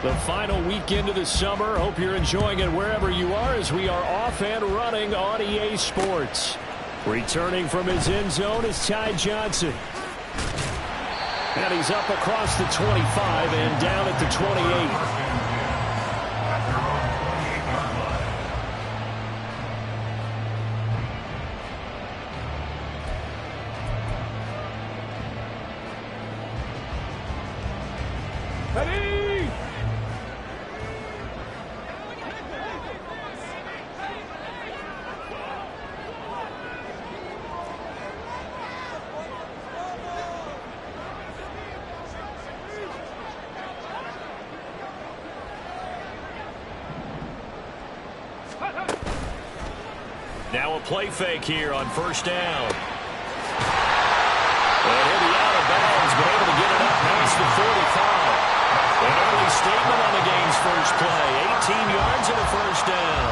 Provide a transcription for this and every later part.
The final weekend of the summer. Hope you're enjoying it wherever you are as we are off and running on EA Sports. Returning from his end zone is Ty Johnson. And he's up across the 25 and down at the 28. Now a play fake here on first down. And he'll be out of bounds, but able to get it up past the 45. An early statement on the game's first play. 18 yards and a first down.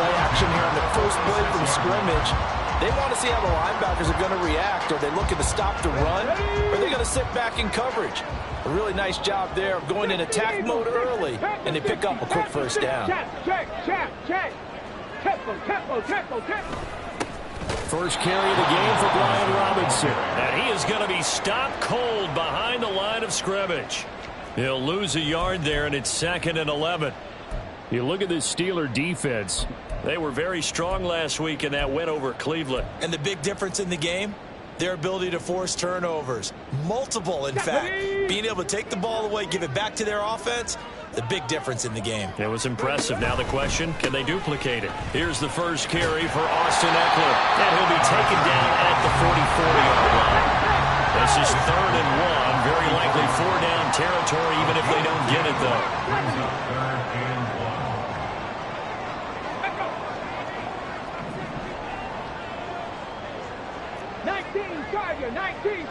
Play action here on the first play from scrimmage. They want to see how the linebackers are going to react. Are they looking to stop the run? Or are they going to sit back in coverage? A really nice job there of going in attack mode early, and they pick up a quick first down. Check. Tempo. First carry of the game for Brian Robinson. And he is going to be stopped cold behind the line of scrimmage. He'll lose a yard there, and it's 2nd and 11. You look at this Steeler defense. They were very strong last week in that win over Cleveland. And the big difference in the game? Their ability to force turnovers. Multiple, in fact. Being able to take the ball away, give it back to their offense, the big difference in the game. It was impressive. Now the question, can they duplicate it? Here's the first carry for Austin Ekeler. And he'll be taken down at the 44-yard line. This is 3rd and 1. Very likely 4-down territory, even if they don't get it, though.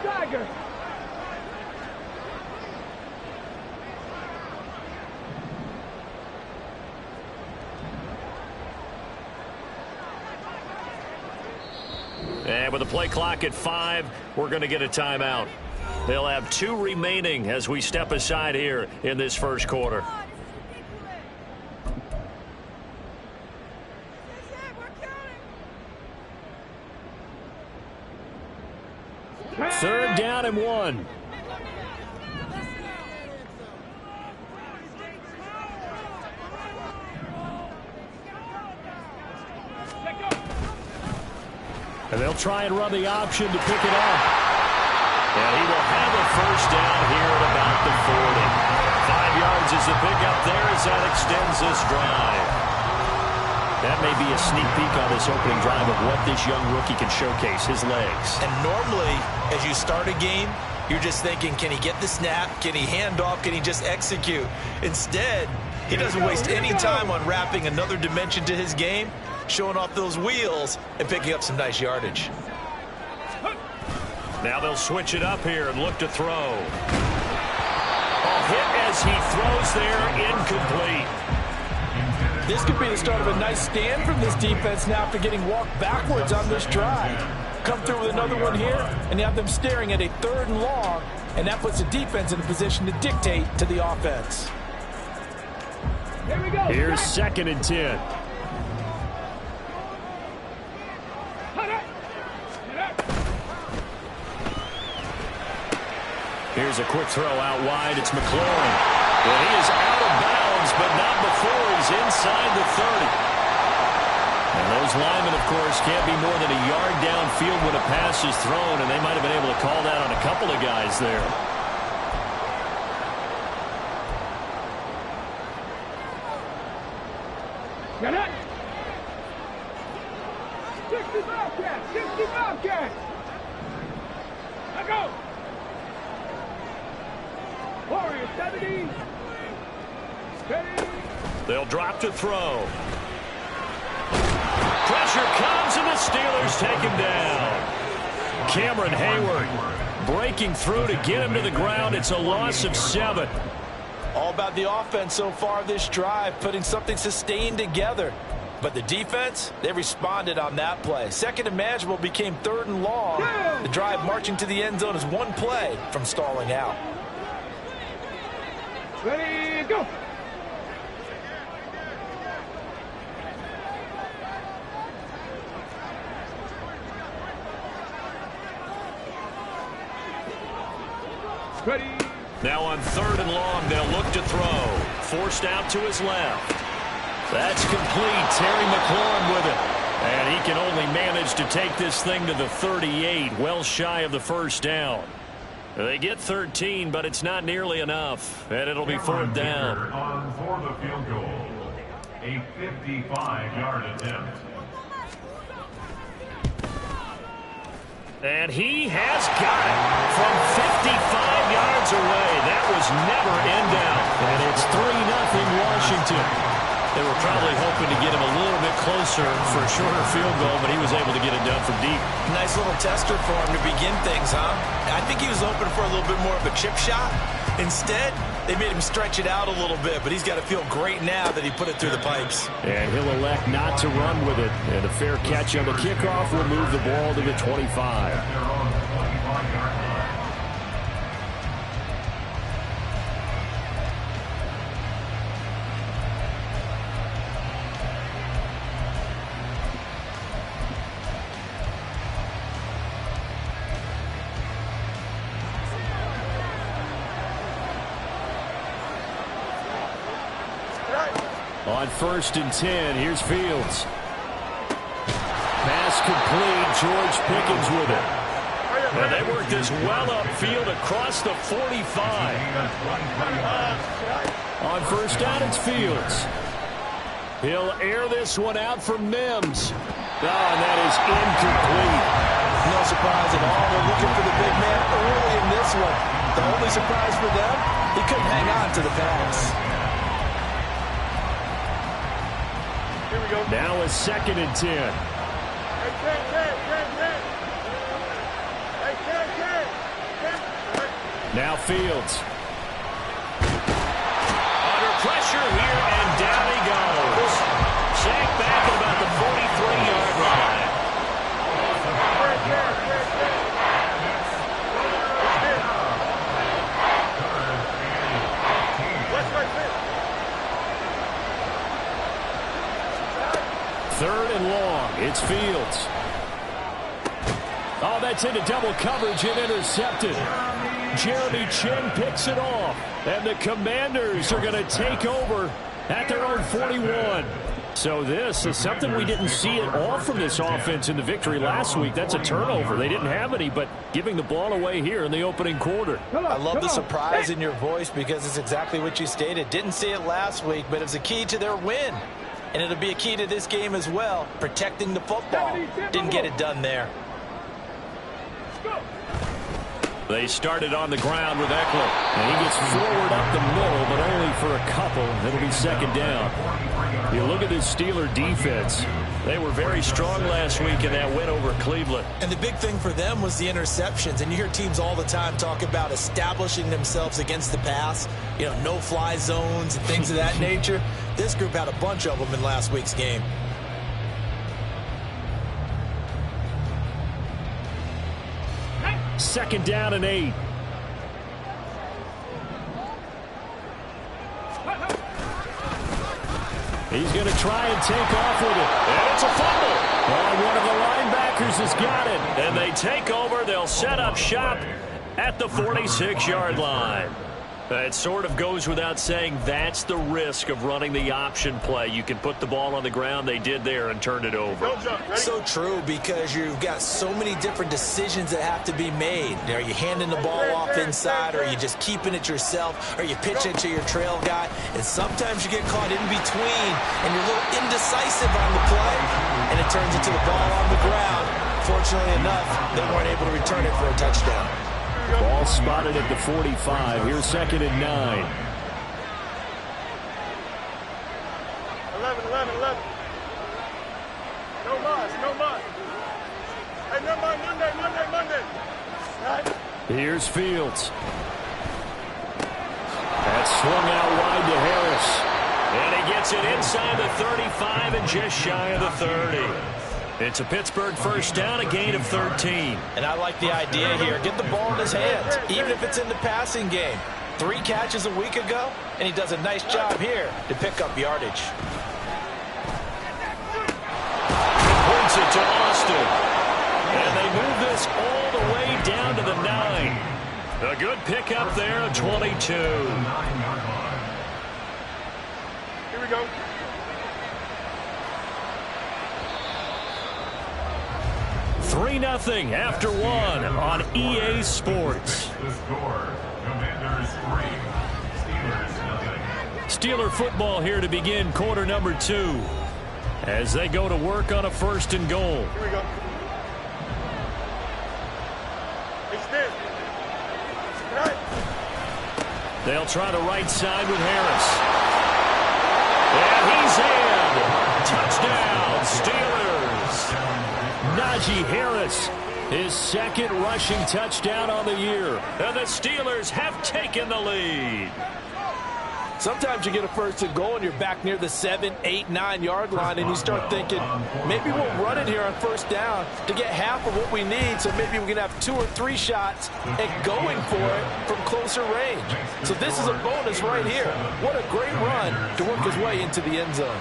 Tiger. And with the play clock at 5, we're going to get a timeout. They'll have 2 remaining as we step aside here in this first quarter. Third down and 1. And they'll try and run the option to pick it up. And he will have a first down here at about the 40. 5 yards is the pickup there as that extends this drive. That may be a sneak peek on this opening drive of what this young rookie can showcase, his legs. And normally, as you start a game, you're just thinking, can he get the snap? Can he hand off? Can he just execute? Instead, he doesn't waste any time on wrapping another dimension to his game, showing off those wheels, and picking up some nice yardage. Now they'll switch it up here and look to throw. A hit as he throws there, incomplete. This could be the start of a nice stand from this defense now after getting walked backwards on this drive. Come through with another one here, and you have them staring at a 3rd and long, and that puts the defense in a position to dictate to the offense. Here we go. Here's 2nd and 10. Here's a quick throw out wide. It's McLaurin. And he is out of bounds, but not before he's inside the 30. And those linemen, of course, can't be more than a yard downfield when a pass is thrown, and they might have been able to call that on a couple of guys there. Get it. 60 Bobcat. Let go. Warriors 70. Steady. They'll drop to throw. Pressure comes, and the Steelers take him down. Cameron Hayward breaking through to get him to the ground. It's a loss of 7. All about the offense so far this drive, putting something sustained together. But the defense, they responded on that play. 2nd and manageable became 3rd and long. The drive marching to the end zone is 1 play from stalling out. Ready, go. Ready. Now on 3rd and long, they'll look to throw. Forced out to his left. That's complete. Terry McLaurin with it. And he can only manage to take this thing to the 38, well shy of the first down. They get 13, but it's not nearly enough. And it'll be 4th down. On for the field goal. A 55-yard attempt. And he has got it from 55 yards away. That was never in doubt. And it's 3-0 Washington. They were probably hoping to get him a little bit closer for a shorter field goal, but he was able to get it done from deep. Nice little tester for him to begin things, huh? I think he was hoping for a little bit more of a chip shot. Instead, they made him stretch it out a little bit, but he's got to feel great now that he put it through the pipes. And he'll elect not to run with it. And a fair catch on the kickoff will move the ball to the 25. On 1st and 10, here's Fields. Pass complete. George Pickens with it. And they work this well upfield across the 45. On 1st down, it's Fields. He'll air this one out for Mims. Oh, and that is incomplete. No surprise at all. They're looking for the big man early in this one. The only surprise for them, he couldn't hang on to the pass. Now a 2nd and 10. Now Fields. Under pressure here, and down he goes. Sacked back at about the 43-yard line. Third and long. It's Fields. Oh, that's into double coverage and intercepted. Jeremy Chinn picks it off. And the Commanders are going to take over at their own 41. So this is something we didn't see at all from this offense in the victory last week. That's a turnover. They didn't have any, but giving the ball away here in the opening quarter. I love the surprise in your voice because it's exactly what you stated. Didn't see it last week, but it's a key to their win. And it'll be a key to this game as well, protecting the football. Didn't get it done there. They started on the ground with Eckler. And he gets forward up the middle, but only for a couple. It'll be 2nd down. You look at this Steeler defense. They were very strong last week in that win over Cleveland. And the big thing for them was the interceptions. And you hear teams all the time talk about establishing themselves against the pass. You know, no-fly zones and things of that nature. This group had a bunch of them in last week's game. Second down and 8. He's going to try and take off with it. And it's a fumble. Oh, one of the linebackers has got it. And they take over. They'll set up shop at the 46-yard line. It sort of goes without saying that's the risk of running the option play. You can put the ball on the ground. They did there and turned it over. So true, because you've got so many different decisions that have to be made. Are you handing the ball off inside, or are you just keeping it yourself, or you pitch it to your trail guy? And sometimes you get caught in between, and you're a little indecisive on the play, and it turns into the ball on the ground. Fortunately enough, they weren't able to return it for a touchdown. Ball spotted at the 45. Here's 2nd and 9. 11. No mas. Hey, Monday. Right. Here's Fields. That's swung out wide to Harris. And he gets it inside the 35 and just shy of the 30. It's a Pittsburgh first down, a gain of 13. And I like the idea here. Get the ball in his hands, even if it's in the passing game. 3 catches a week ago, and he does a nice job here to pick up yardage. Points it to Austin. And they move this all the way down to the 9. A good pickup there, 22. Here we go. Three 3-0 after 1 on EA Sports. The score, Commanders 3, Steelers 0. Steeler football here to begin quarter number 2 as they go to work on a 1st and goal. Here we go. Extend. Right. They'll try the right side with Harris. And he's in. Touchdown, Steelers. Najee Harris, his 2nd rushing touchdown on the year. And the Steelers have taken the lead. Sometimes you get a 1st and goal and you're back near the 7, 8, 9 yard line and you start thinking, maybe we'll run it here on 1st down to get half of what we need, so maybe we can have 2 or 3 shots at going for it from closer range. So this is a bonus right here. What a great run to work his way into the end zone.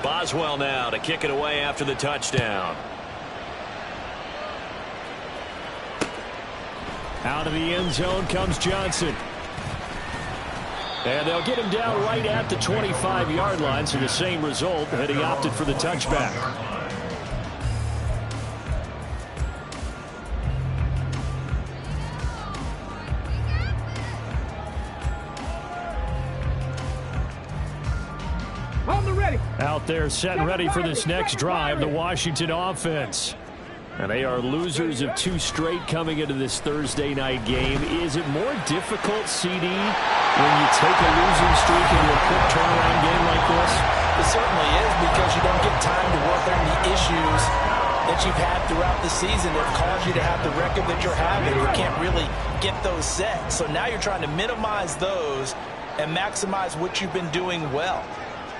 Boswell now to kick it away after the touchdown. Out of the end zone comes Johnson. And they'll get him down right at the 25-yard line, so the same result had he opted for the touchback. Out there set and ready for this next drive, the Washington offense. And they are losers of 2 straight coming into this Thursday night game. Is it more difficult, CD, when you take a losing streak into a quick turnaround game like this? It certainly is, because you don't get time to work on the issues that you've had throughout the season that caused you to have the record that you're having. You can't really get those set. So now you're trying to minimize those and maximize what you've been doing well.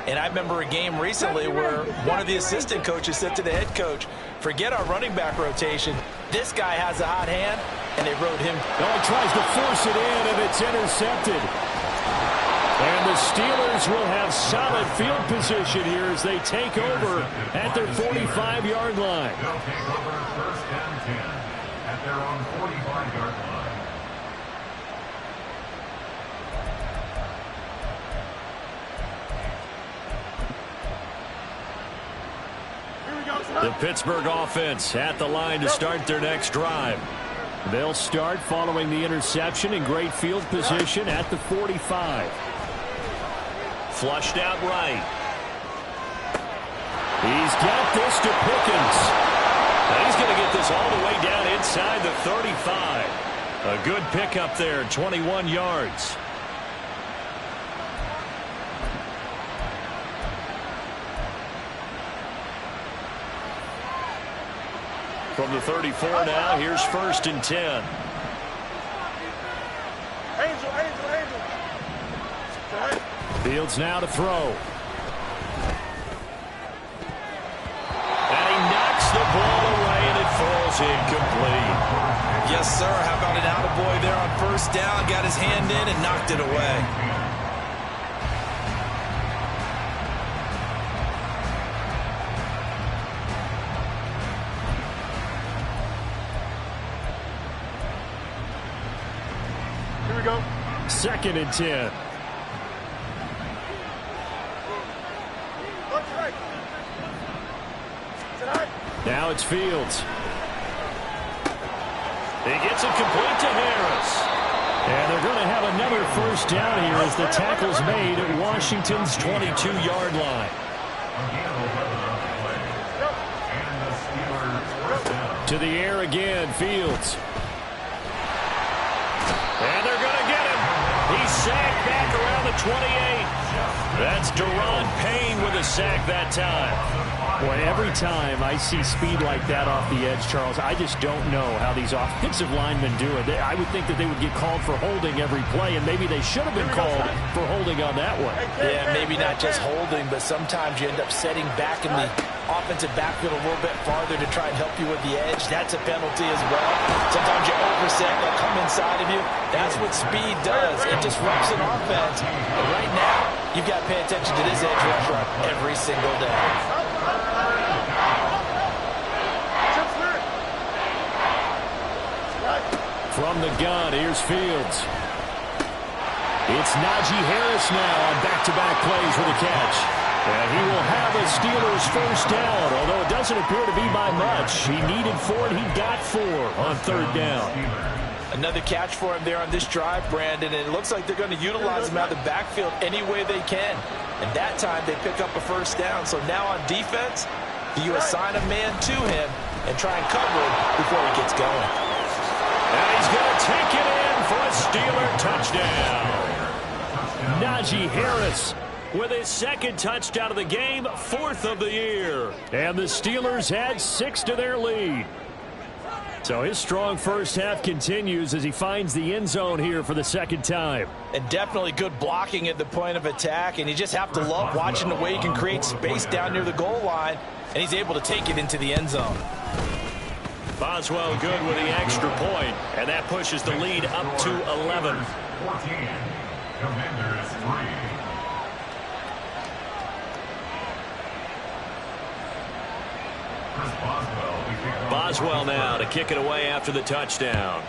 And I remember a game recently where one of the assistant coaches said to the head coach, forget our running back rotation. This guy has a hot hand, and they rode him. Oh, he tries to force it in, and it's intercepted. And the Steelers will have solid field position here as they take over at their 45-yard line. They'll take over 1st and 10 at their own 45-yard line. The Pittsburgh offense at the line to start their next drive. They'll start following the interception in great field position at the 45. Flushed out right. He's got this to Pickens. Now he's going to get this all the way down inside the 35. A good pickup there, 21 yards. From the 34 now, here's 1st and 10. Angel. Right. Fields now to throw. And he knocks the ball away, and it falls incomplete. Yes, sir. How about an attaboy there on 1st down? Got his hand in and knocked it away. Here we go. 2nd and 10. Right. Tonight. Now it's Fields. He gets it complete to Harris. And they're going to have another 1st down here as the tackle's made at Washington's 22-yard line. To the air again, Fields. And they're going to get him. He's sacked back around the 28. That's Daron Payne with a sack that time. Boy, every time I see speed like that off the edge, Charles, I just don't know how these offensive linemen do it. I would think that they would get called for holding every play, and maybe they should have been called for holding on that one. Yeah, maybe not just holding, but sometimes you end up setting back in the offensive backfield a little bit farther to try and help you with the edge. That's a penalty as well. Sometimes you overset, they'll come inside of you. That's what speed does. It disrupts an offense. But right now, you've got to pay attention to this edge rusher every single day. From the gun, here's Fields. It's Najee Harris now on back-to-back plays with a catch. And he will have a Steelers first down, although it doesn't appear to be by much. He needed 4, and he got 4 on third down. Another catch for him there on this drive, Brandon, and it looks like they're going to utilize him out of the backfield any way they can. And that time, they pick up a first down. So now on defense, do you assign a man to him and try and cover him before he gets going? And he's going to take it in for a Steeler touchdown. Najee Harris with his second touchdown of the game, 4th of the year. And the Steelers add 6 to their lead. So his strong first half continues as he finds the end zone here for the second time. And definitely good blocking at the point of attack. And you just have to love watching the way he can create space down near the goal line. And he's able to take it into the end zone. Boswell good with the extra point, and that pushes the lead up to 11. 14. Commanders 3. Boswell now to kick it away after the touchdown.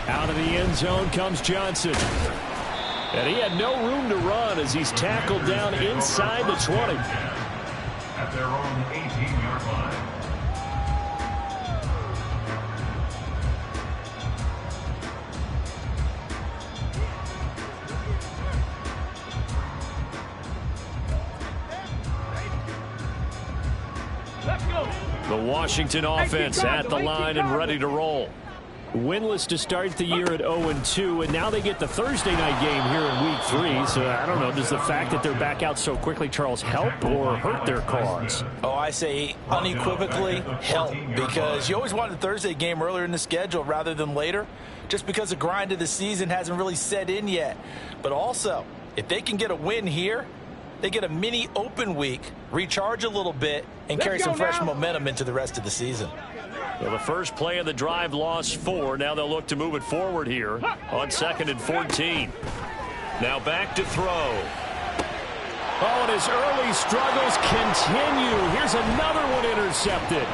Out of the end zone comes Johnson. And he had no room to run as he's tackled down inside the 20. At their own 18-yard line. The Washington offense at the line and ready to roll. Winless to start the year at 0-2, and now they get the Thursday night game here in Week 3. So I don't know, does the fact that they're back out so quickly, Charles, help or hurt their cause? Oh, I say unequivocally help, because you always wanted the Thursday game earlier in the schedule rather than later, just because the grind of the season hasn't really set in yet. But also, if they can get a win here, they get a mini open week, recharge a little bit, and carry some fresh momentum into the rest of the season. Well, the first play of the drive lost 4. Now they'll look to move it forward here on 2nd and 14. Now back to throw. Oh, and his early struggles continue. Here's another one intercepted.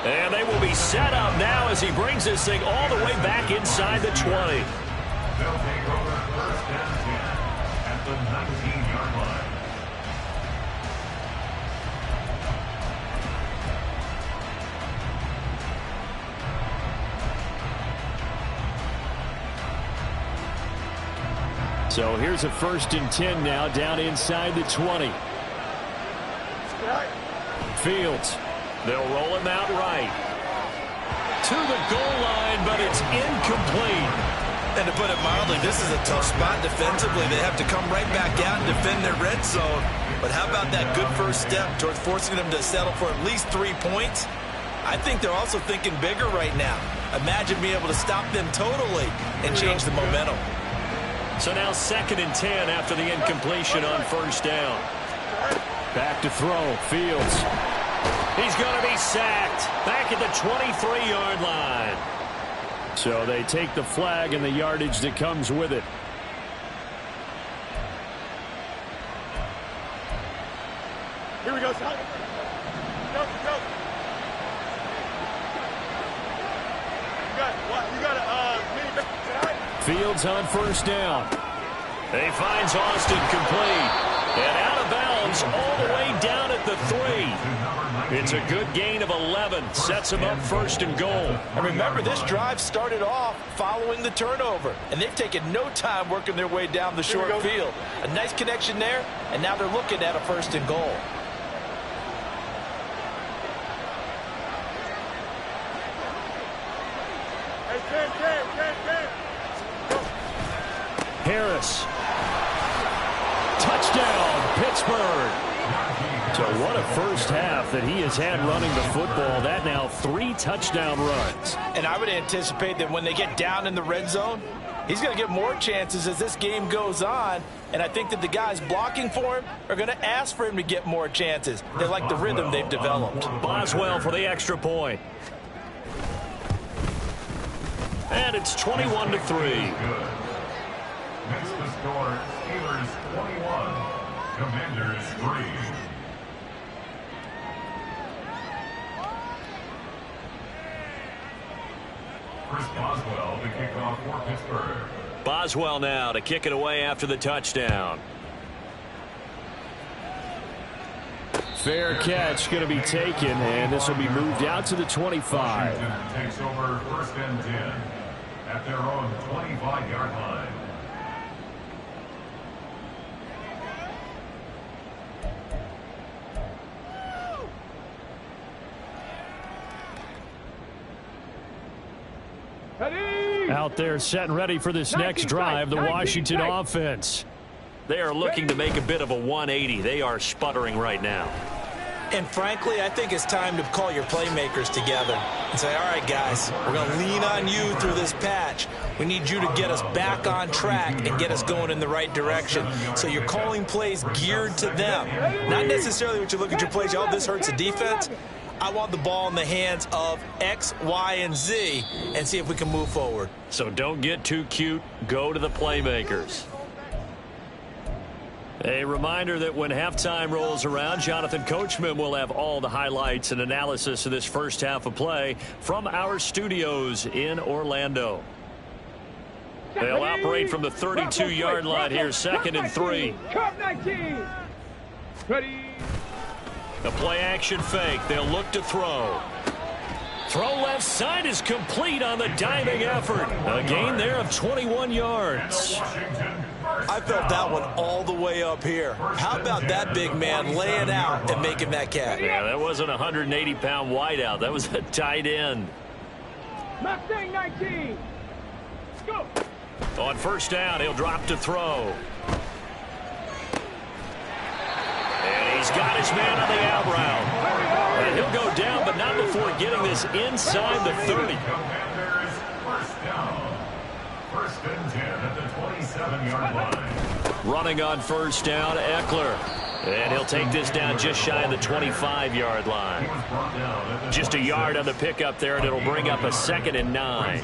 And they will be set up now as he brings this thing all the way back inside the 20. They'll take over first and 10 at the 19-yard line. So here's a 1st and 10 now down inside the 20. Fields. They'll roll him out right. To the goal line, but it's incomplete. And to put it mildly, this is a tough spot defensively. They have to come right back out and defend their red zone. But how about that good first step towards forcing them to settle for at least 3 points? I think they're also thinking bigger right now. Imagine being able to stop them totally and change the momentum. So now 2nd and 10 after the incompletion on first down. Back to throw. Fields. He's going to be sacked back at the 23-yard line. So they take the flag and the yardage that comes with it. Here we go, son. Go. You got a mini back tonight? Fields on first down. He finds Austin complete. And out of bounds all the way down at the 3. It's a good gain of 11. Sets him up 1st and goal. And remember, this drive started off following the turnover. And they've taken no time working their way down the short field. A nice connection there, and now they're looking at a 1st and goal. Harris. Touchdown, Pittsburgh. So what a first half that he has had running the football. That now 3 touchdown runs. And I would anticipate that when they get down in the red zone, he's going to get more chances as this game goes on. And I think that the guys blocking for him are going to ask for him to get more chances. They like the rhythm they've developed. Boswell for the extra point. And it's 21-3. Makes the score Steelers 21, Commanders 3. Chris Boswell to kick off for Pittsburgh. Boswell now to kick it away after the touchdown. Fair catch going to be taken, and this will be moved out to the 25. Washington takes over 1st and 10 at their own 25-yard line. Out there set and ready for this next drive, the Washington offense. They are looking to make a bit of a 180. They are sputtering right now. And frankly, I think it's time to call your playmakers together and say, all right, guys, we're going to lean on you through this patch. We need you to get us back on track and get us going in the right direction. So you're calling plays geared to them. Not necessarily what you look at your plays, oh, this hurts the defense. I want the ball in the hands of X, Y, and Z and see if we can move forward. So don't get too cute. Go to the playmakers. A reminder that when halftime rolls around, Jonathan Coachman will have all the highlights and analysis of this first half of play from our studios in Orlando. They'll operate from the 32-yard line here, 2nd and 3. Cup 19. Ready. The play action fake. They'll look to throw. Throw left side is complete on the diving effort. A gain there of 21 yards. I felt that one all the way up here. How about that big man laying out and making that catch? Yeah, that wasn't a 180-pound wideout. That was a tight end. Mustang 19. Go. On 1st down, he'll drop to throw. And he's got his man on the out route. And he'll go down, but not before getting this inside the 30. Commanders 1st down. 1st and 10 at the 27-yard line. Running on 1st down, Eckler. And he'll take this down just shy of the 25-yard line. Just a yard on the pickup there, and it'll bring up a 2nd and 9.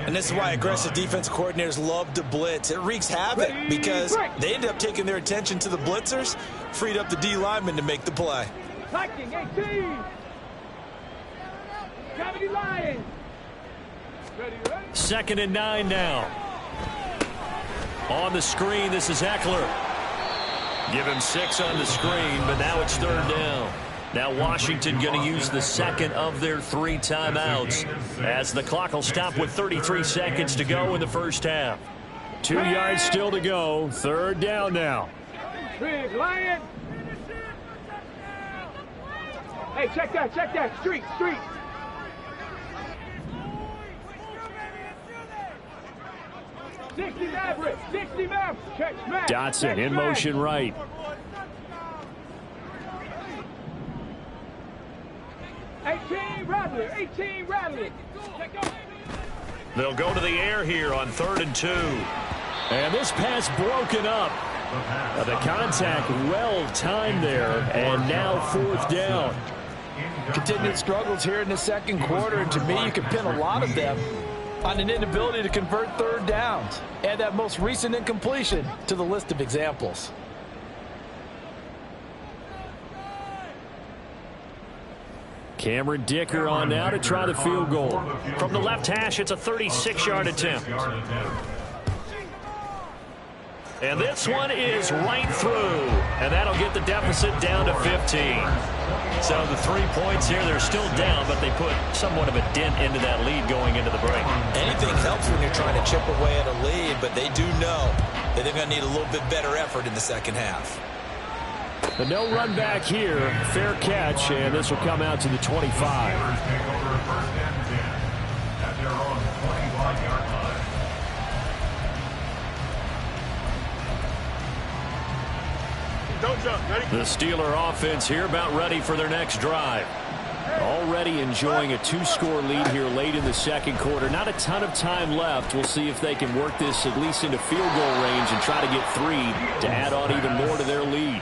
And this is why aggressive defense coordinators love to blitz. It wreaks havoc because they end up taking their attention to the blitzers, freed up the D lineman to make the play. Viking 18. Gravity Lions. Ready. 2nd and 9 now. On the screen, this is Eckler. Give him 6 on the screen, but now it's 3rd down. Now Washington going to use the 2nd of their 3 timeouts as the clock will stop with 33 seconds to go in the first half. 2 yards still to go. 3rd down now. Big Lion. Hey, check that. Street. 60 Maverick. Check smash. Dotson in motion right. 18 Rattler. They'll go to the air here on 3rd and 2. And this pass broken up. The contact well timed there, and now 4th down. Continued struggles here in the 2nd quarter, and to me, you can pin a lot of them on an inability to convert 3rd downs. Add that most recent incompletion to the list of examples. Cameron Dicker on now to try the field goal. From the left hash, it's a 36-yard attempt. And this one is right through. And that'll get the deficit down to 15. So the 3 points here, they're still down, but they put somewhat of a dent into that lead going into the break. Anything helps when you're trying to chip away at a lead, but they do know that they're going to need a little bit better effort in the 2nd half. The no run back here. Fair catch, and this will come out to the 25. Take over 1st and 10 at their own 25-yard line. The Steeler offense here about ready for their next drive. Already enjoying a 2-score lead here late in the second quarter. Not a ton of time left. We'll see if they can work this at least into field goal range and try to get 3 to add on even more to their lead.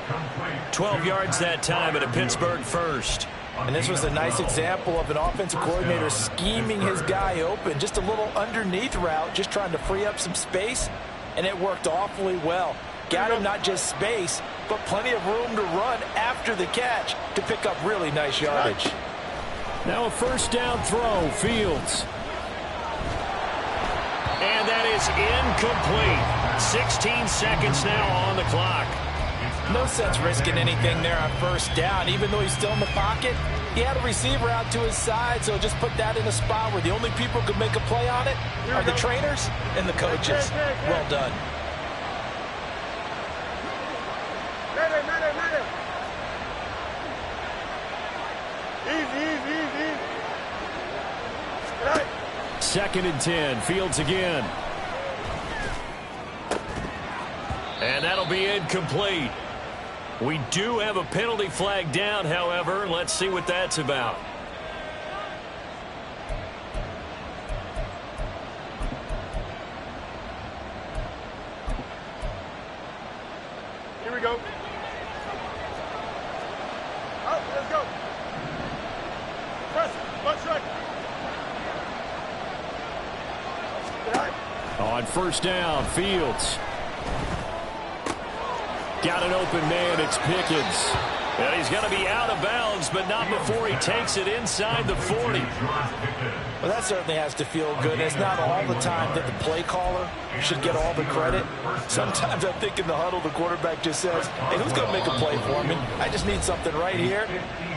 12 yards that time at a Pittsburgh first. And this was a nice example of an offensive coordinator scheming his guy open. Just a little underneath route, just trying to free up some space, and it worked awfully well. Got him not just space, but plenty of room to run after the catch to pick up really nice yardage. Now a first down throw, Fields. And that is incomplete. 16 seconds now on the clock. No sense risking anything there on first down. Even though he's still in the pocket, he had a receiver out to his side, so just put that in a spot where the only people who can make a play on it are the trainers and the coaches. Well done. Second and 10, Fields again. And that'll be incomplete. We do have a penalty flag down, however. Let's see what that's about. Here we go. Out, let's go. Press, 1 second. On first down, Fields. Got an open man, it's Pickens. And he's going to be out of bounds, but not before he takes it inside the 40. Well, that certainly has to feel good. It's not all the time that the play caller should get all the credit. Sometimes I think in the huddle, the quarterback just says, hey, who's going to make a play for me? I just need something right here.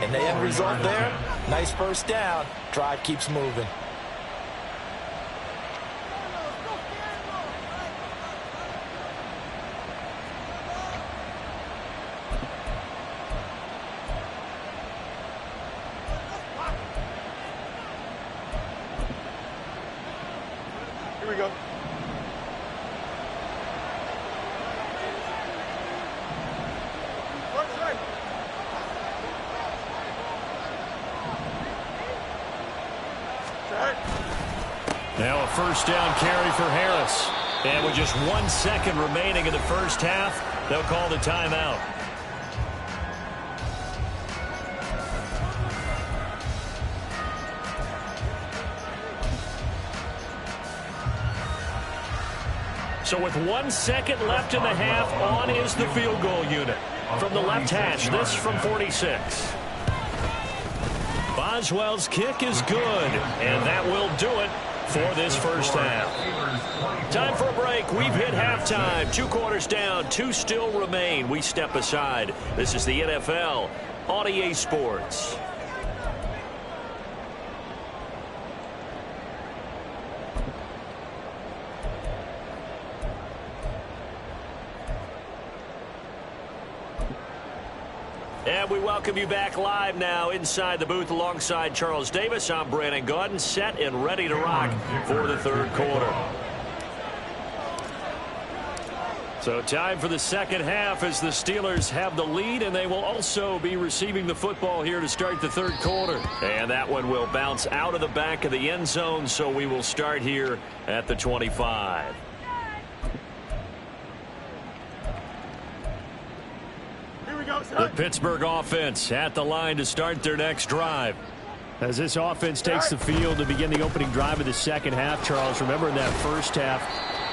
And the end result there, nice first down. Drive keeps moving. Here we go. One second. Now a first down carry for Harris. And with just 1 second remaining in the first half, they'll call the timeout. So with 1 second left in the half, on is the field goal unit. From the left hash, this from 46. Boswell's kick is good, and that will do it for this first half. Time for a break. We've hit halftime. 2 quarters down, 2 still remain. We step aside. This is the NFL on EA Sports. And we welcome you back live now inside the booth alongside Charles Davis. I'm Brandon Gaudin, set and ready to rock for the third quarter. So time for the second half as the Steelers have the lead, and they will also be receiving the football here to start the third quarter. And that one will bounce out of the back of the end zone, so we will start here at the 25. The Pittsburgh offense at the line to start their next drive. As this offense takes the field to begin the opening drive of the second half, Charles, remember in that first half,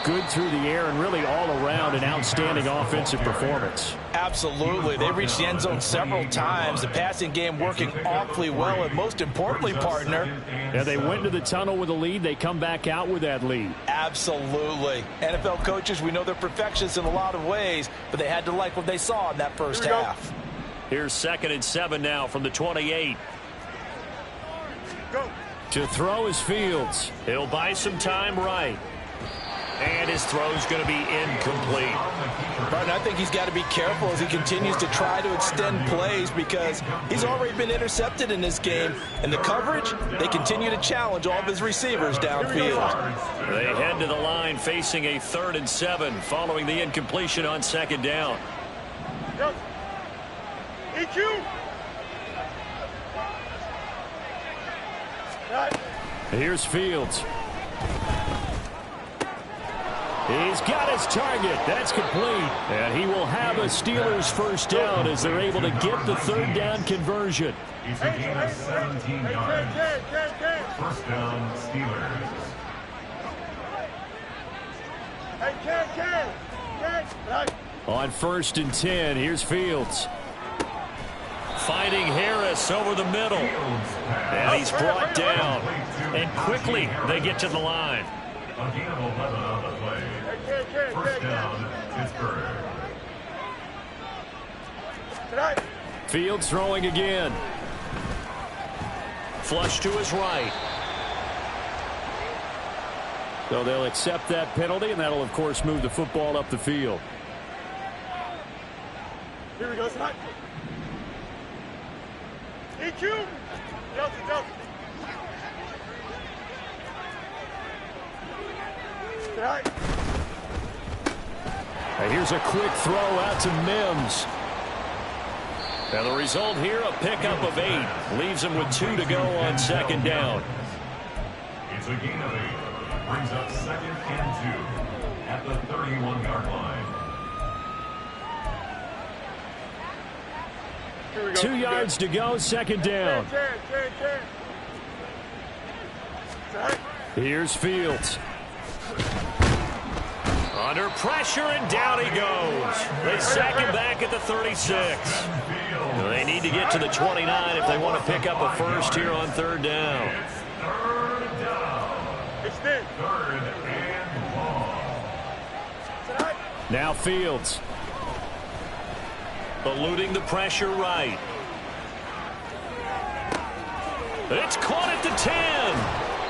good through the air and really all around an outstanding offensive performance. Absolutely. They reached the end zone several times. The passing game working awfully well, and most importantly, partner. Yeah, they went to the tunnel with a lead. They come back out with that lead. Absolutely. NFL coaches, we know they're perfectionists in a lot of ways, but they had to like what they saw in that first half. Here's 2nd and 7 now from the 28. Go. To throw is Fields. He'll buy some time right. And his throw's going to be incomplete. Martin, I think he's got to be careful as he continues to try to extend plays because he's already been intercepted in this game. And the coverage, they continue to challenge all of his receivers downfield. They head to the line facing a 3rd and 7 following the incompletion on 2nd down. Go. AQ. Right. Here's Fields. He's got his target. That's complete. And he will have a Steelers first down as they're able to get the third down conversion. It's a gain of 17 yards. First down, Steelers. Hey, Ken. Right. On 1st and 10, here's Fields. Finding Harris over the middle. And he's brought down. And quickly they get to the line. A gain of 11 on the play. First down, Pittsburgh. Right. Fields throwing again. Flush to his right. So they'll accept that penalty, and that'll, of course, move the football up the field. Here we go, Scott. EQ. Delta. Right. And here's a quick throw out to Mims. And the result here, a pickup of 8. Leaves him with 2 to go on 2nd down. It's a gain of 8. Brings up 2nd and 2 at the 31-yard line. Here we go. 2 yards to go, 2nd down. Right. Here's Fields. Under pressure, and down he goes. They sack him back at the 36. They need to get to the 29 if they want to pick up a first here on 3rd down. Third down. Extend. 3rd and long. Right. Now Fields. Eluding the pressure right. It's caught at the 10.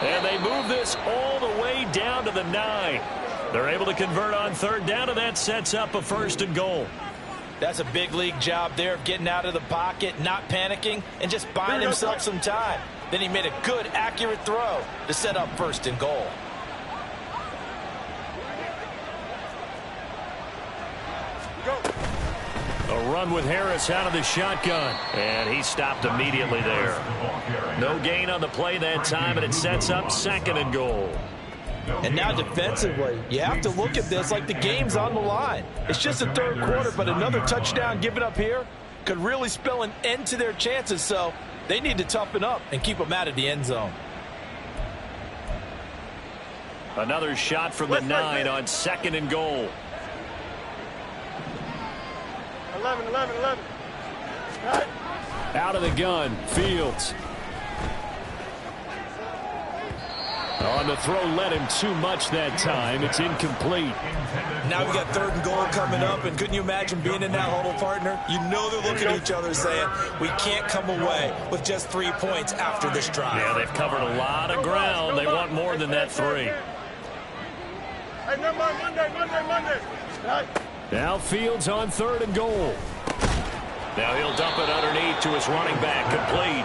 And they move this all the way down to the 9. They're able to convert on 3rd down, and that sets up a 1st and goal. That's a big league job there of getting out of the pocket, not panicking, and just buying himself some time. Then he made a good, accurate throw to set up 1st and goal. A run with Harris out of the shotgun. And he stopped immediately there. No gain on the play that time, and it sets up 2nd and goal. And now defensively, you have to look at this like the game's on the line. It's just the 3rd quarter, but another touchdown given up here could really spell an end to their chances. So they need to toughen up and keep them out of the end zone. Another shot from the 9 on 2nd and goal. 11. Right. Out of the gun, Fields. On the throw, led him too much that time. It's incomplete. Now we got 3rd and goal coming up, and couldn't you imagine being in that huddle, partner? You know they're looking at each other saying, we can't come away with just 3 points after this drive. Yeah, they've covered a lot of ground. They want more than that 3. Hey, Monday. Right. Now Fields on 3rd and goal. Now he'll dump it underneath to his running back, complete.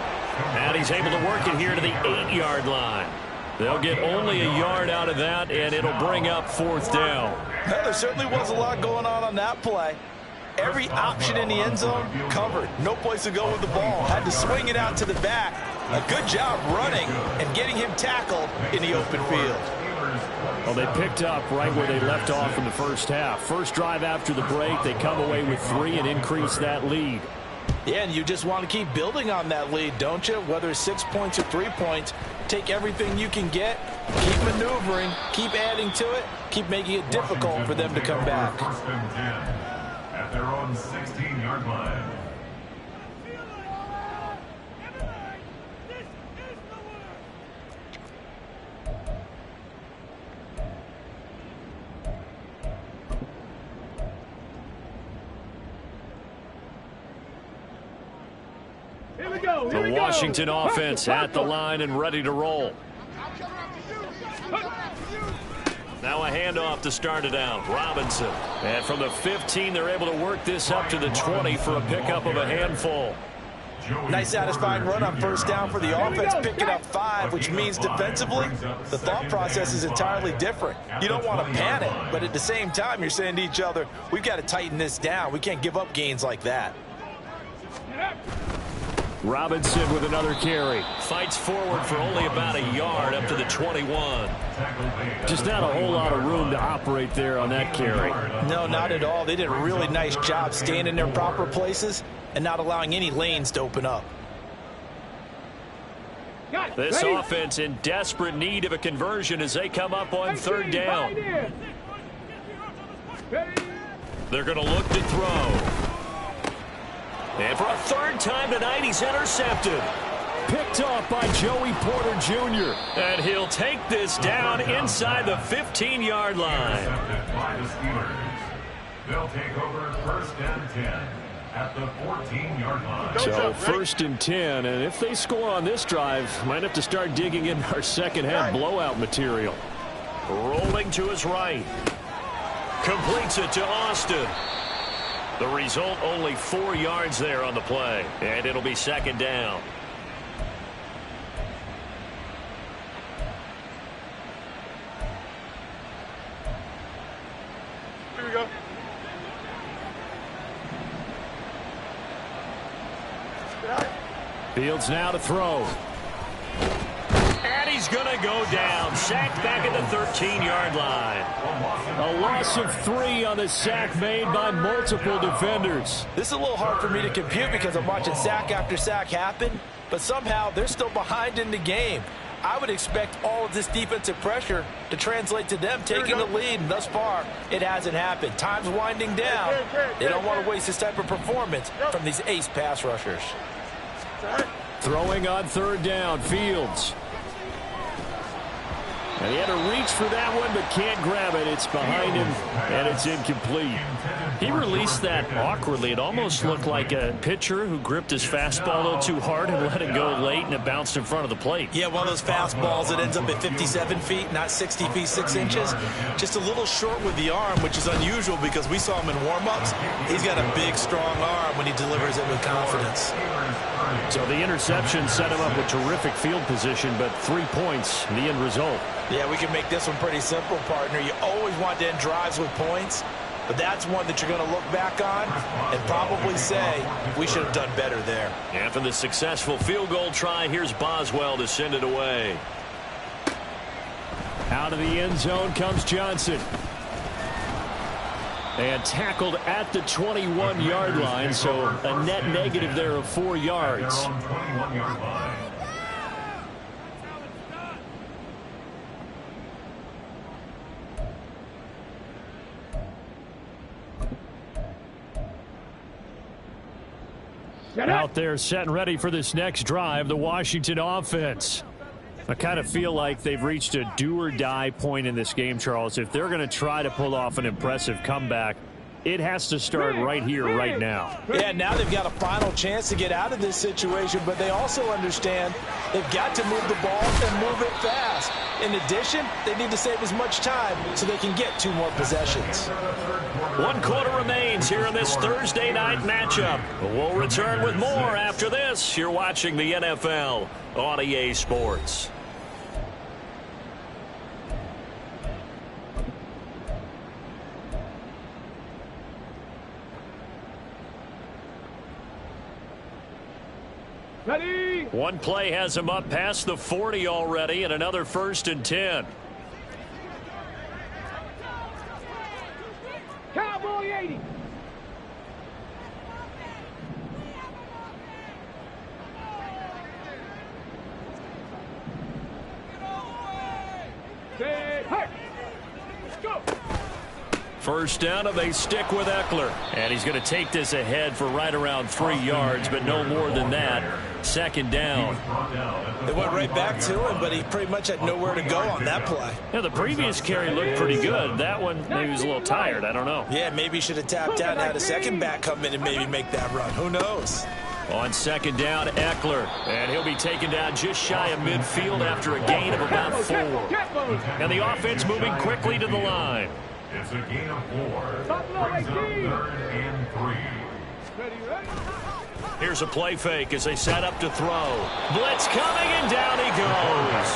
And he's able to work it here to the 8-yard line. They'll get only a yard out of that, and it'll bring up 4th down. Well, there certainly was a lot going on that play. Every option in the end zone covered. No place to go with the ball. Had to swing it out to the back. A good job running and getting him tackled in the open field. Well, they picked up right where they left off in the first half. First drive after the break, they come away with 3 and increase that lead. Yeah, and you just want to keep building on that lead, don't you? Whether it's 6 points or 3 points, take everything you can get, keep maneuvering, keep adding to it, keep making it difficult for them to come back. 1st and 10 at their own 16-yard line. The Washington offense at the line and ready to roll. Now a handoff to start it out. Robinson. And from the 15, they're able to work this up to the 20 for a pickup of a handful. Nice satisfying run on 1st down for the offense, picking up 5, which means defensively, the thought process is entirely different. You don't want to panic, but at the same time, you're saying to each other, we've got to tighten this down. We can't give up gains like that. Robinson with another carry. Fights forward for only about a yard up to the 21. Just not a whole lot of room to operate there on that carry. No, not at all. They did a really nice job staying in their proper places and not allowing any lanes to open up. This offense in desperate need of a conversion as they come up on third down. They're going to look to throw. And for a third time tonight, he's intercepted. Picked off by Joey Porter Jr. And he'll take this down inside the 15-yard line. Intercepted by the Steelers. They'll take over first and 10 at the 14-yard line. So first and 10, and if they score on this drive, might have to start digging in our second half blowout material. Rolling to his right. Completes it to Austin. The result, only 4 yards there on the play. And it'll be second down. Here we go. Fields now to throw. And he's going to go down. Sacked back at the 13-yard line. A loss of 3 on the sack made by multiple defenders. This is a little hard for me to compute because I'm watching sack after sack happen, but somehow they're still behind in the game. I would expect all of this defensive pressure to translate to them taking the lead, and thus far, it hasn't happened. Time's winding down. They don't want to waste this type of performance from these ace pass rushers. Throwing on third down, Fields. And he had to reach for that one, but can't grab it. It's behind him, and it's incomplete. He released that awkwardly. It almost looked like a pitcher who gripped his fastball a little too hard and let it go late, and it bounced in front of the plate. Yeah, one of those fastballs that ends up at 57 feet, not 60 feet, 6 inches. Just a little short with the arm, which is unusual because we saw him in warm-ups. He's got a big, strong arm when he delivers it with confidence. So the interception set him up with terrific field position, but 3 points, the end result. Yeah, we can make this one pretty simple, partner. You always want to end drives with points, but that's one that you're going to look back on and probably say we should have done better there. After the successful field goal try, here's Boswell to send it away. Out of the end zone comes Johnson. And tackled at the 21-yard line, so a net negative there of 4 yards. 21-yard line. Out there set and ready for this next drive, the Washington offense. I kind of feel like they've reached a do-or-die point in this game, Charles. If they're going to try to pull off an impressive comeback, it has to start right here, right now. Yeah, now they've got a final chance to get out of this situation, but they also understand they've got to move the ball and move it fast. In addition, they need to save as much time so they can get 2 more possessions. 1 quarter remains here in this Thursday night matchup. We'll return with more after this. You're watching the NFL on EA Sports. Ready? One play has him up past the 40 already, and another first and 10. Cowboy 80. Say, hey. Go. First down, and they stick with Eckler. And he's going to take this ahead for right around 3 yards, but no more than that. Second down. They went right back to him, but he pretty much had nowhere to go on that play. Yeah, the previous carry looked pretty good. That one, maybe he was a little tired. I don't know. Yeah, maybe he should have tapped out and had a second back come in and maybe make that run. Who knows? On second down, Eckler. And he'll be taken down just shy of midfield after a gain of about 4. And the offense moving quickly to the line. It's a gain of 4. Brings up 3rd and 3. Ready, ready? Here's a play fake as they set up to throw. Blitz coming, and down he goes.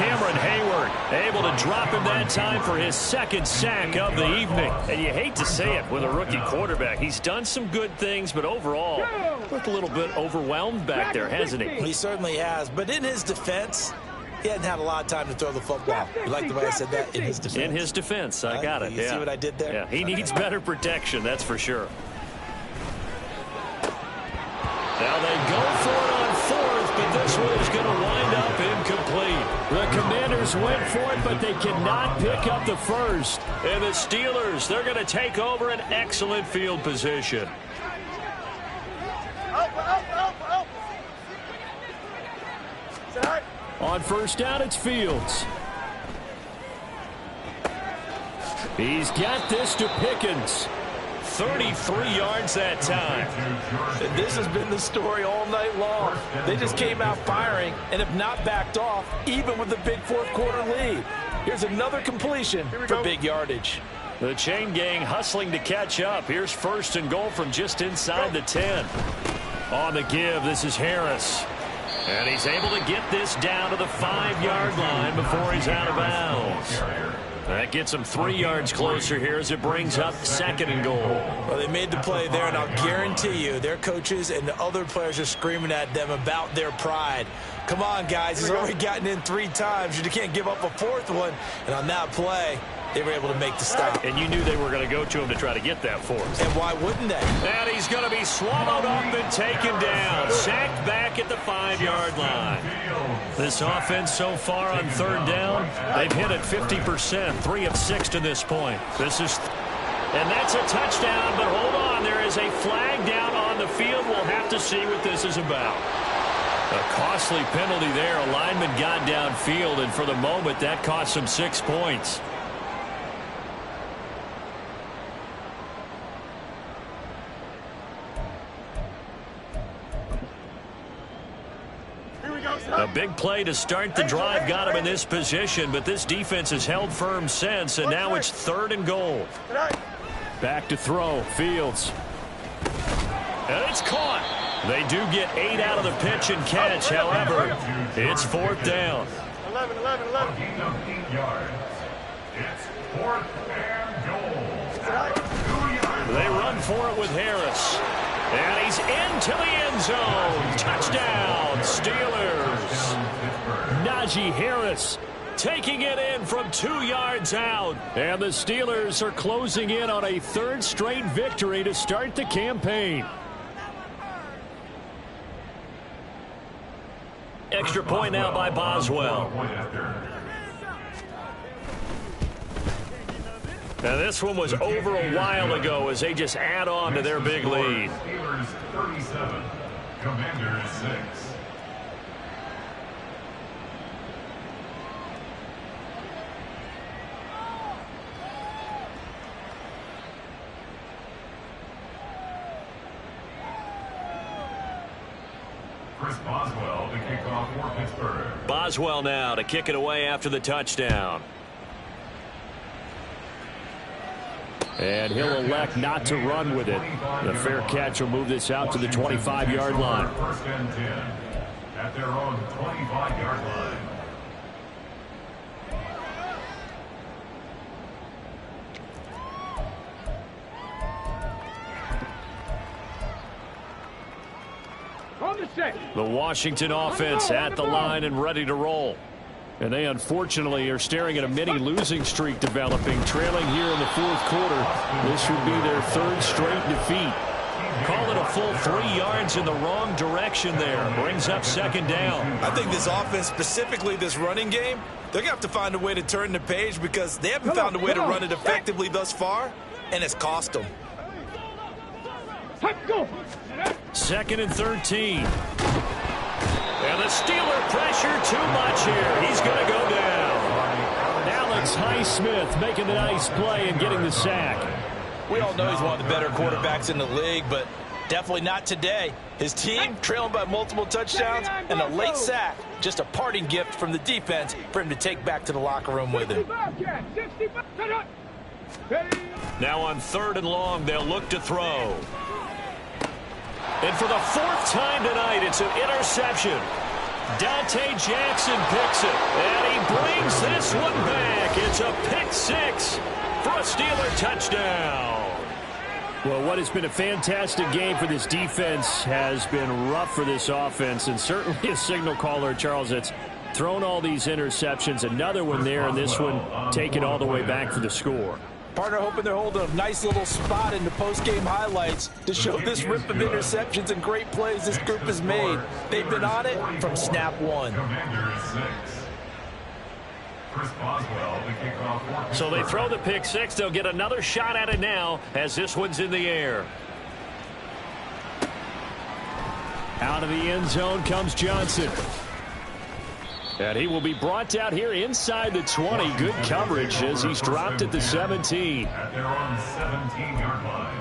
Cameron Hayward able to drop him that time for his second sack of the evening. And you hate to say it with a rookie quarterback. He's done some good things, but overall, looked a little bit overwhelmed back there, hasn't he? He certainly has. But in his defense, he hadn't had a lot of time to throw the football. You like the way I said that? In his defense. In his defense. I got it. You see what I did there? Yeah, he needs better protection, that's for sure. Now they go for it on fourth, but this one is going to wind up incomplete. The Commanders went for it, but they cannot pick up the first. And the Steelers, they're going to take over an excellent field position. On first down, it's Fields. He's got this to Pickens. 33 yards that time. And this has been the story all night long. They just came out firing and have not backed off, even with the big fourth-quarter lead. Here's another completion for big yardage. The chain gang hustling to catch up. Here's first and goal from just inside the 10. On the give, this is Harris. And he's able to get this down to the 5-yard line before he's out of bounds. That gets them 3 yards closer here as it brings up second and goal. Well, they made the play there, and I'll guarantee you their coaches and the other players are screaming at them about their pride. Come on, guys. He's already gotten in 3 times. You can't give up a fourth one. And on that play, they were able to make the stop. And you knew they were going to go to him to try to get that fourth. And why wouldn't they? And he's going to be swallowed up and taken down. Sacked back at the 5-yard line. This offense so far on third down, they've hit it 50%, 3 of 6 to this point. And that's a touchdown, but hold on. There is a flag down on the field. We'll have to see what this is about. A costly penalty there. A lineman got downfield, and for the moment, that cost him 6 points. A big play to start the drive got him in this position, but this defense has held firm since, and now it's third and goal. Back to throw, Fields. And it's caught. They do get 8 out of the pitch and catch, however, it's fourth down. 11. Gain of 8 yards. It's fourth and goal. They run for it with Harris. And he's into the end zone. Touchdown, Steelers. Najee Harris taking it in from 2 yards out. And the Steelers are closing in on a 3rd straight victory to start the campaign. Extra point now by Boswell. Now this one was over a while ago as they just add on to their big lead. Steelers 37, Commanders 6. Chris Boswell to kick off for Pittsburgh. Boswell now to kick it away after the touchdown. And he'll elect not to run with it. The fair catch will move this out to the 25-yard line. First and 10 at their own 25-yard line. The Washington offense at the line and ready to roll. And they unfortunately are staring at a mini losing streak developing, trailing here in the fourth quarter. This would be their 3rd straight defeat. Call it a full 3 yards in the wrong direction there. Brings up second down. I think this offense, specifically this running game, they're going to have to find a way to turn the page because they haven't found a way to run it effectively thus far, and it's cost them. Second and 13. And the Steeler pressure too much here. He's going to go down. Alex Highsmith making the nice play and getting the sack. We all know he's one of the better quarterbacks in the league, but definitely not today. His team trailing by multiple touchdowns and a late sack. Just a parting gift from the defense for him to take back to the locker room with him. Now on 3rd and long, they'll look to throw. And for the 4th time tonight, it's an interception. Dante Jackson picks it, and he brings this one back. It's a pick six for a Steeler touchdown. Well, what has been a fantastic game for this defense has been rough for this offense, and certainly a signal caller, Charles, that's thrown all these interceptions. Another one there, and this one taken all the way back for the score. Partner hoping they're holding a nice little spot in the post-game highlights to show this rip of interceptions and great plays this group has made. They've been on it from snap one. So they throw the pick six. They'll get another shot at it now as this one's in the air. Out of the end zone comes Johnson. And he will be brought out here inside the 20. Good coverage as he's dropped at the 17. At their own 17-yard line.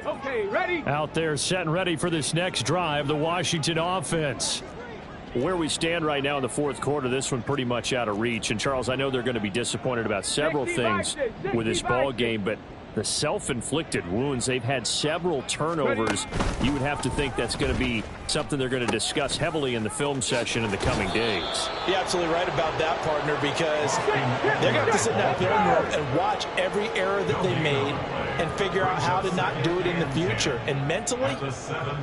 Okay, ready? Out there set and ready for this next drive, the Washington offense. Where we stand right now in the fourth quarter, this one pretty much out of reach. And, Charles, I know they're going to be disappointed about several things with this ball game, but the self-inflicted wounds, they've had several turnovers. You would have to think that's going to be something they're going to discuss heavily in the film session in the coming days. You're absolutely right about that, partner, because they're going to have to sit in that film room and watch every error that they made and figure out how to not do it in the future. And mentally,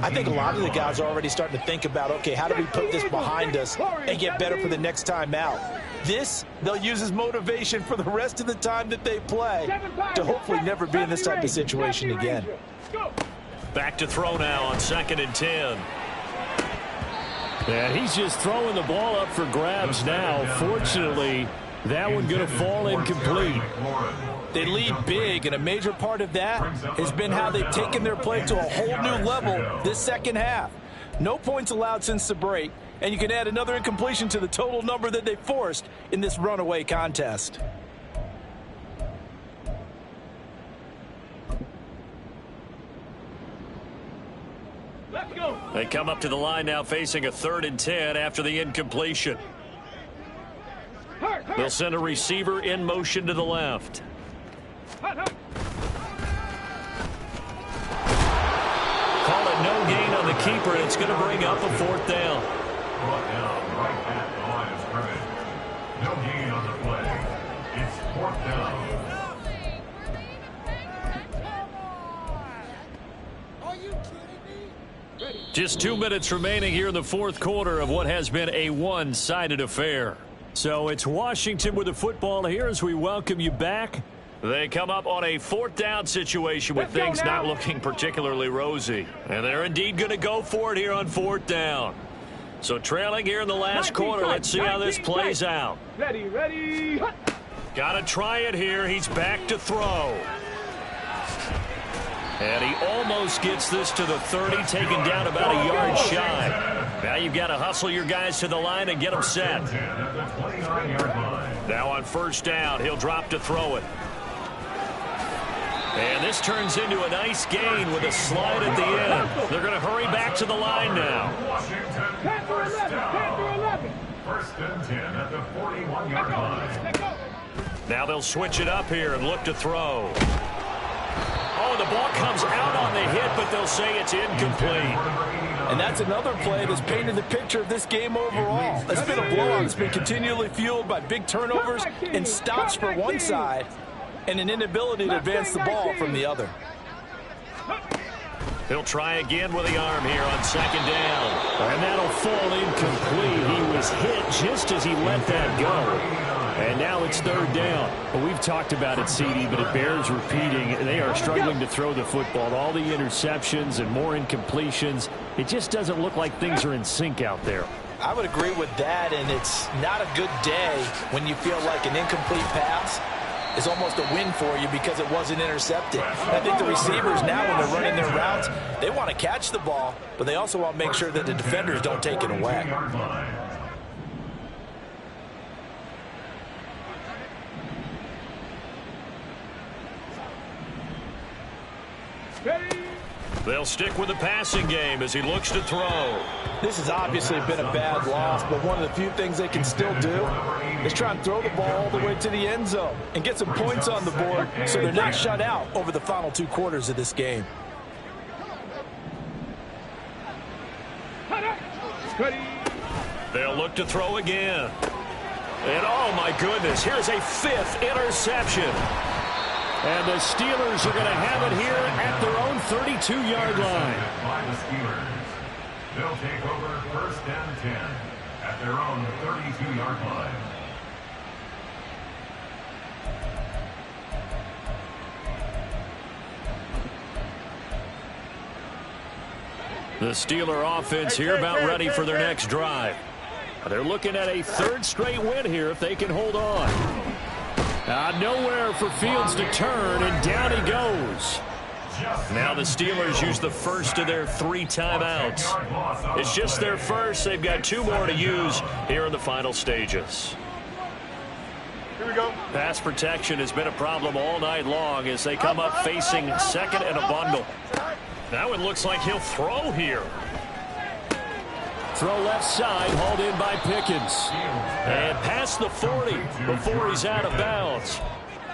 I think a lot of the guys are already starting to think about, okay, how do we put this behind us and get better for the next time out? This, they'll use as motivation for the rest of the time that they play to hopefully never be in this type of situation again. Back to throw now on 2nd and 10. And he's just throwing the ball up for grabs now. Fortunately, that one going to fall incomplete. They lead big, and a major part of that has been how they've taken their play to a whole new level this second half. No points allowed since the break, and you can add another incompletion to the total number that they forced in this runaway contest. Let's go. They come up to the line now facing a 3rd and 10 after the incompletion. They'll send a receiver in motion to the left. Call it no gain on the keeper, and it's going to bring up a 4th down. Brought down right at the line of scrimmage. No gain on the play. It's 4th down. Just 2 minutes remaining here in the fourth quarter of what has been a one-sided affair. So it's Washington with the football here as we welcome you back. They come up on a 4th down situation with things not looking particularly rosy. And they're indeed going to go for it here on 4th down. So trailing here in the last quarter, let's see how this plays out. Ready, ready. Got to try it here. He's back to throw. And he almost gets this to the 30, taken down about a yard shy. Now you've got to hustle your guys to the line and get them set. Now on 1st down, he'll drop to throw it. And this turns into a nice gain with a slide at the end. They're going to hurry back to the line now. 10 for 11, 10 for 11. 1st and 10 at the 41-yard line. Now they'll switch it up here and look to throw. Oh, the ball comes out on the hit, but they'll say it's incomplete. And that's another play that's painted the picture of this game overall. It's been a blowout that's been continually fueled by big turnovers and stops for one side and an inability to advance the ball from the other. He'll try again with the arm here on 2nd down. And that'll fall incomplete. He was hit just as he let that go. And now it's 3rd down. Well, we've talked about it, CD, but it bears repeating. They are struggling to throw the football. All the interceptions and more incompletions. It just doesn't look like things are in sync out there. I would agree with that, and it's not a good day when you feel like an incomplete pass is almost a win for you because it wasn't intercepted. And I think the receivers now, when they're running their routes, they want to catch the ball, but they also want to make sure that the defenders don't take it away. Ready. They'll stick with the passing game as he looks to throw. This has obviously been a bad loss, but one of the few things they can still do is try and throw the ball all the way to the end zone and get some points on the board so they're not shut out over the final 2 quarters of this game. Ready. They'll look to throw again. And oh my goodness, here's a 5th interception. And the Steelers are going to have it here at their own 32-yard line. By the Steelers. They'll take over 1st and 10 at their own 32-yard line. The Steeler offense here about ready for their next drive. They're looking at a 3rd straight win here if they can hold on. Nowhere for Fields to turn, and down he goes. Now the Steelers use the first of their 3 timeouts. It's just their first. They've got 2 more to use here in the final stages. Here we go. Pass protection has been a problem all night long as they come up facing 2nd and a bundle. Now it looks like he'll throw here. Throw left side, hauled in by Pickens. And past the 40 before he's out of bounds.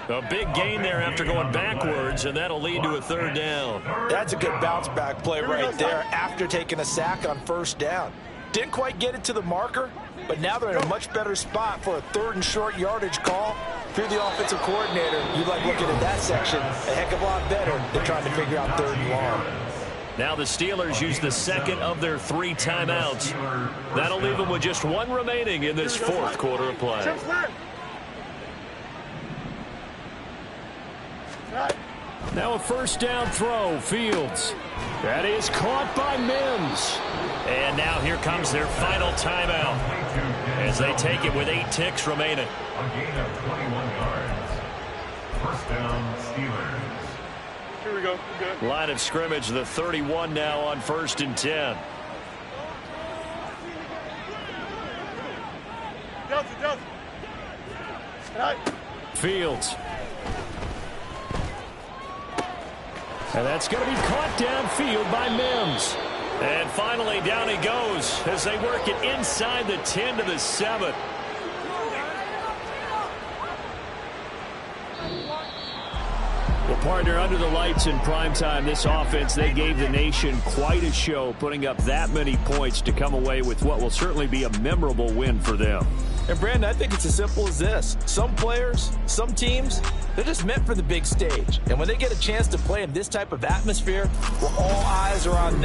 A big gain there after going backwards, and that'll lead to a 3rd down. That's a good bounce back play right there after taking a sack on 1st down. Didn't quite get it to the marker, but now they're in a much better spot for a 3rd and short yardage call. If you're the offensive coordinator, you like looking at that section a heck of a lot better than trying to figure out 3rd and long. Now the Steelers use the 2nd of their 3 timeouts. That'll leave them with just 1 remaining in this 4th quarter of play. Now a 1st down throw, Fields. That is caught by Mims. And now here comes their final timeout as they take it with 8 ticks remaining. A gain of 21 yards. 1st down, Steelers. Here we go. Good. Line of scrimmage, the 31 now on 1st and 10. Delta. Right. Fields. And that's going to be caught downfield by Mims. And finally down he goes as they work it inside the 10 to the 7. Well, partner, under the lights in primetime, this offense, they gave the nation quite a show, putting up that many points to come away with what will certainly be a memorable win for them. And, Brandon, I think it's as simple as this. Some players, some teams, they're just meant for the big stage. And when they get a chance to play in this type of atmosphere where all eyes are on them,